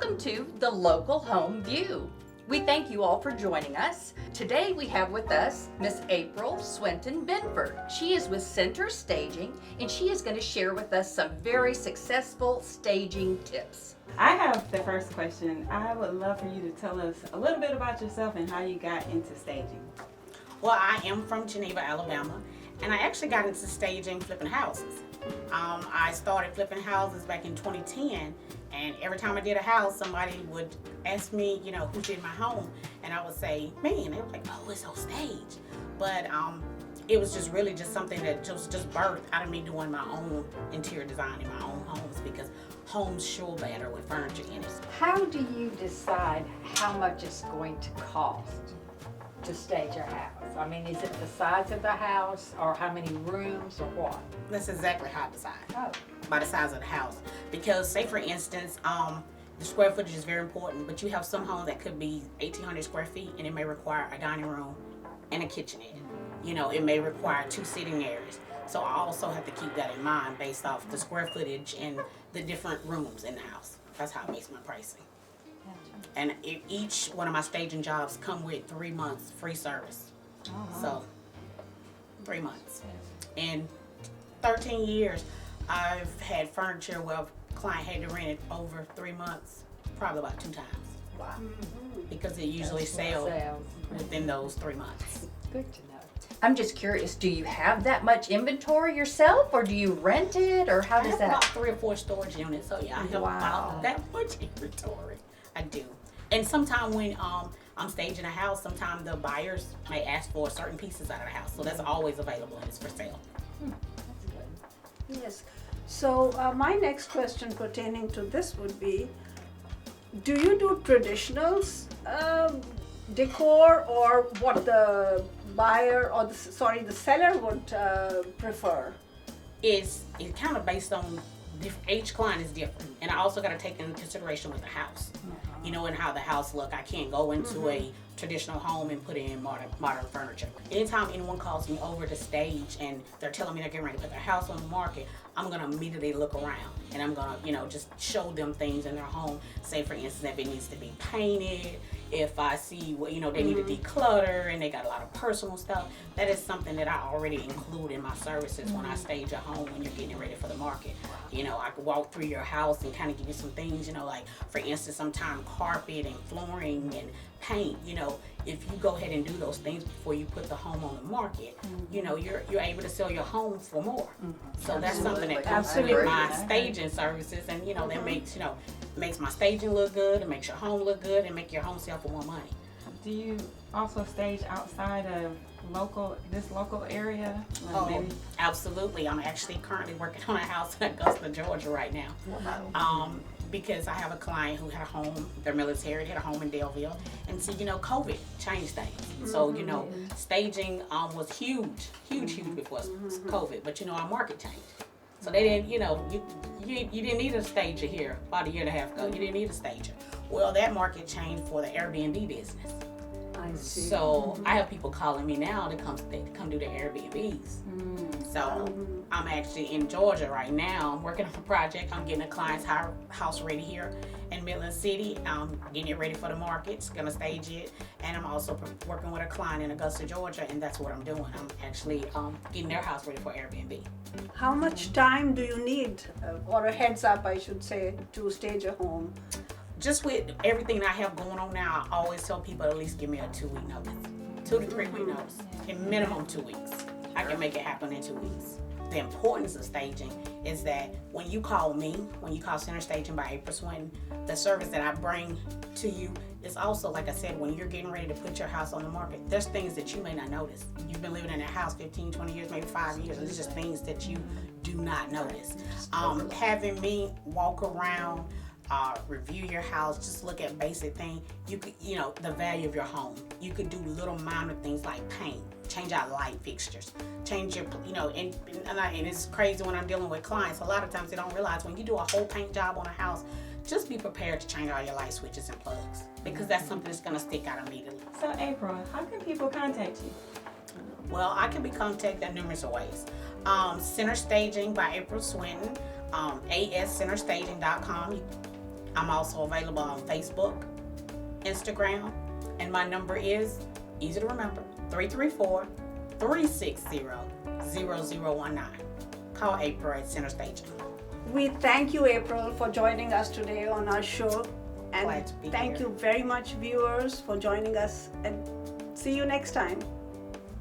Welcome to the Local Home View. We thank you all for joining us. Today we have with us Miss April Swinton Benford. She is with Center Staging and she is going to share with us some very successful staging tips. I have the first question. I would love for you to tell us a little bit about yourself and how you got into staging. Well, I am from Geneva, Alabama, and I actually got into staging flipping houses. I started flipping houses back in 2010, and every time I did a house, somebody would ask me, who did my home, and I would say, me, and they were like, oh, it's on stage. But it was just really just something that just birthed out of me doing my own interior design in my own homes, because homes sure better with furniture in it. How do you decide how much it's going to cost to stage a house? I mean, is it the size of the house or how many rooms or what? That's exactly how I decide. Oh. By the size of the house. Because say for instance, the square footage is very important, but you have some homes that could be 1,800 square feet and it may require a dining room and a kitchenette. It may require 2 sitting areas. So I also have to keep that in mind based off the square footage and the different rooms in the house. That's how I base my pricing. And each one of my staging jobs come with 3 months free service. So 3 months. In 13 years, I've had furniture where a client had to rent it over 3 months, probably about 2 times. Wow. Because it usually sells within those 3 months. Good to know. I'm just curious, do you have that much inventory yourself or do you rent it or how I does have that? about 3 or 4 storage units, so yeah, I have about that much inventory. I do. And sometimes when I'm staging a house, sometimes the buyers may ask for certain pieces out of the house, so that's always available and it's for sale. Yes. So my next question pertaining to this would be, do you do traditional decor or what the buyer or the seller would prefer? It's kind of based on each client is different, and I also got to take into consideration with the house, and how the house look. I can't go into a traditional home and put in modern furniture. Anytime anyone calls me over to stage and they're telling me they're getting ready to put their house on the market, I'm gonna immediately look around and I'm gonna just show them things in their home. Say for instance, if it needs to be painted, if I see they need to declutter and they got a lot of personal stuff, that is something that I already include in my services when I stage a home when you're getting ready for the market. I could walk through your house and kind of give you some things, like for instance, sometimes carpet and flooring and paint. If you go ahead and do those things before you put the home on the market, you're able to sell your home for more. So that's something that comes with my staging services, and that makes my staging look good, and makes your home look good, and make your home sell for more money. Do you also stage outside of this local area? Maybe? Absolutely. I'm actually currently working on a house in Augusta, Georgia right now. Because I have a client who had a home, they're military, they had a home in Delville, and see, COVID changed things. So, staging was huge before COVID, but our market changed. So they didn't, you didn't need a stager here about a year and a half ago. You didn't need a stager. Well, that market changed for the Airbnb business. I see. So I have people calling me now to come do the Airbnbs. So I'm actually in Georgia right now. I'm working on a project. I'm getting a client's house ready here in Midland City. I'm getting it ready for the markets, gonna stage it. And I'm also working with a client in Augusta, Georgia, and that's what I'm doing. I'm actually getting their house ready for Airbnb. How much time do you need, or a heads up I should say, to stage a home? Just with everything I have going on now, I always tell people at least give me a 2-week notice. 2 to 3 week notice. In minimum 2 weeks. I can make it happen in 2 weeks. The importance of staging is that when you call me, when you call Center Staging by April Swinton, the service that I bring to you is also, like I said, when you're getting ready to put your house on the market, there's things that you may not notice. You've been living in a house 15, 20 years, maybe 5 years, and it's just things that you do not notice. Having me walk around, review your house, just look at basic things. You could, the value of your home. You could do little minor things like paint, change out light fixtures, change your, and it's crazy when I'm dealing with clients. A lot of times they don't realize when you do a whole paint job on a house, just be prepared to change all your light switches and plugs, because that's something that's gonna stick out immediately. So April, how can people contact you? Well, I can be contacted numerous ways. Center Staging by April Swinton, ascenterstaging.com. I'm also available on Facebook, Instagram, and my number is, easy to remember, 334-360-0019. Call April at Center Staging. We thank you, April, for joining us today on our show. And Glad to be thank here. you very much, viewers, for joining us. And see you next time.